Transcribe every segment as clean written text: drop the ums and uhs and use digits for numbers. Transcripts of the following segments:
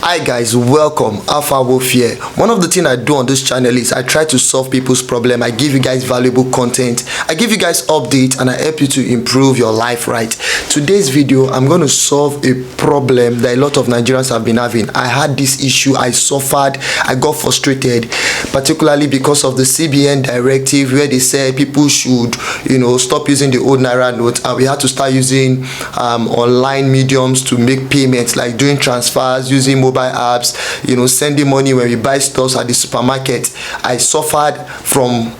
Hi guys, welcome. Alpha Wolf here. One of the things I do on this channel is I try to solve people's problem. I give you guys valuable content. I give you guys updates and I help you to improve your life, right? Today's video, I'm going to solve a problem that a lot of Nigerians have been having. I had this issue, I suffered, I got frustrated, particularly because of the CBN directive where they said people should, stop using the old naira note and we had to start using online mediums to make payments, like doing transfers, using mobile apps, sending money when we buy stuff at the supermarket. I suffered from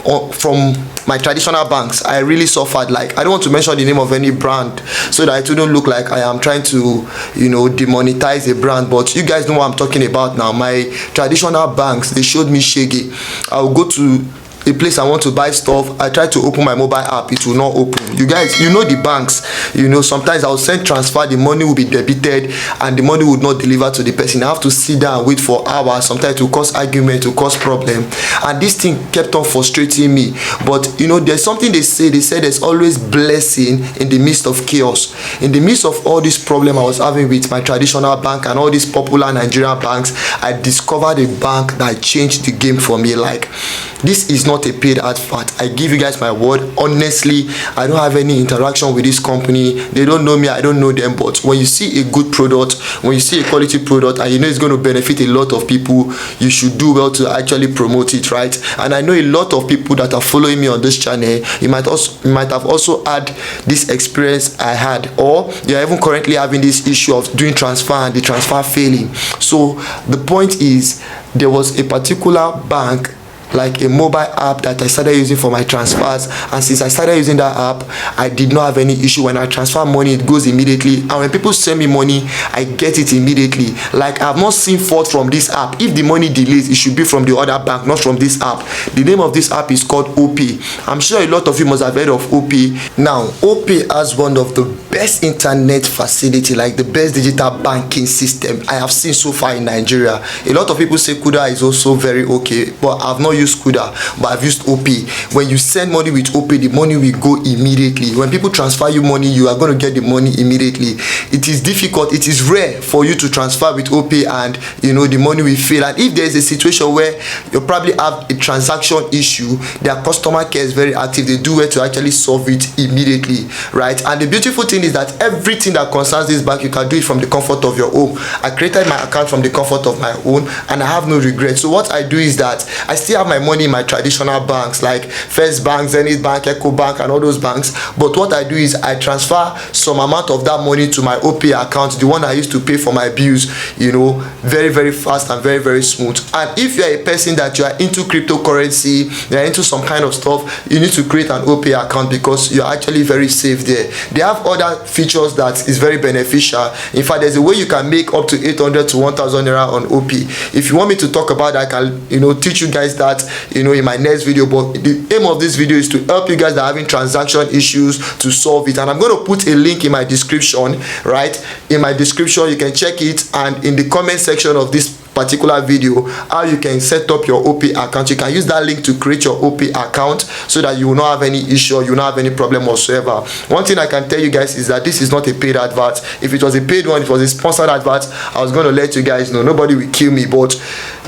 my traditional banks. I really suffered. Like, I don't want to mention the name of any brand so that it wouldn't look like I am trying to demonetize a brand, but you guys know what I'm talking about now. My traditional banks, they showed me shaggy. I'll go to a place I want to buy stuff, I try to open my mobile app, it will not open. You guys, the banks, sometimes I'll send transfer, the money will be debited and the money would not deliver to the person. I have to sit down and wait for hours. Sometimes it will cause argument, to cause problem, and this thing kept on frustrating me. But there's something they say there's always blessing in the midst of chaos. In the midst of all this problem I was having with my traditional bank and all these popular Nigerian banks, I discovered a bank that changed the game for me. Like, this is not a paid advert. I give you guys my word. Honestly, I don't have any interaction with this company. They don't know me, I don't know them. But when you see a good product, when you see a quality product and it's going to benefit a lot of people, you should do well to actually promote it, right? And I know a lot of people that are following me on this channel, you might have also had this experience I had, or you're even currently having this issue of doing transfer and the transfer failing. So the point is, there was a particular bank, like a mobile app, that I started using for my transfers, and since I started using that app, I did not have any issue. When I transfer money, it goes immediately, and when people send me money, I get it immediately. Like, I've not seen fault from this app. If the money delays, it should be from the other bank, not from this app. The name of this app is called Opay. I'm sure a lot of you must have heard of Opay. Now, Opay has one of the best internet facility, like the best digital banking system I have seen so far in Nigeria. A lot of people say Kuda is also very okay, but I've not used Kuda, but I've used Opay. When you send money with Opay, the money will go immediately. When people transfer you money, you are going to get the money immediately. It is difficult, it is rare for you to transfer with Opay and the money will fail. And if there is a situation where you probably have a transaction issue, their customer care is very active. They do well to actually solve it immediately, right? And the beautiful thing is that everything that concerns this bank, you can do it from the comfort of your home. I created my account from the comfort of my own and I have no regret. So what I do is that I still have my money in my traditional banks like First Bank, Zenith Bank, Eco Bank, and all those banks. But what I do is I transfer some amount of that money to my Opay account, the one I used to pay for my bills, very, very fast and very, very smooth. And if you are a person that you are into cryptocurrency, you are into some kind of stuff, you need to create an Opay account because you are actually very safe there. They have other features that is very beneficial. In fact, there's a way you can make up to 800 to 1,000 naira on Opay. If you want me to talk about that, I can teach you guys that in my next video. But the aim of this video is to help you guys that are having transaction issues to solve it. And I'm going to put a link in my description, right? In my description, you can check it, and in the comment section of this particular video, how you can set up your Opay account. You can use that link to create your Opay account so that you will not have any issue, you will not have any problem whatsoever. One thing I can tell you guys is that this is not a paid advert. If it was a paid one, it was a sponsored advert, I was going to let you guys know. Nobody will kill me. But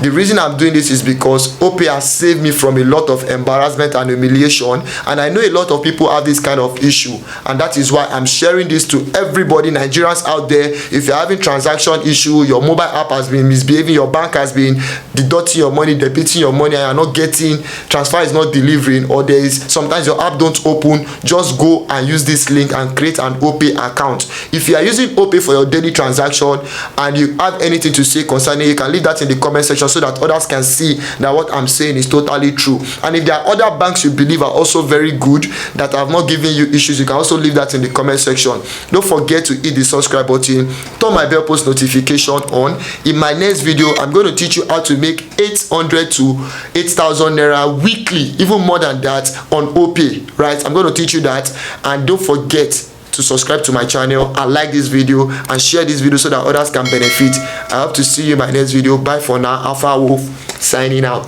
the reason I'm doing this is because Opay has saved me from a lot of embarrassment and humiliation, and I know a lot of people have this kind of issue, and that is why I'm sharing this to everybody, Nigerians out there. If you're having transaction issue, your mobile app has been misbehaving, your bank has been deducting your money, debiting your money, and you're not getting, transfer is not delivering, or there is sometimes your app don't open, just go and use this link and create an Opay account. If you are using Opay for your daily transaction and you have anything to say concerning it, you can leave that in the comment section so that others can see that what I'm saying is totally true. And if there are other banks you believe are also very good that have not given you issues, you can also leave that in the comment section. Don't forget to hit the subscribe button, turn my bell post notification on. In my next video, I'm going to teach you how to make 800 to 8,000 naira weekly, even more than that, on Opay, right? I'm going to teach you that. And don't forget to subscribe to my channel and like this video and share this video so that others can benefit. I hope to see you in my next video. Bye for now. Alpha Wolf signing out.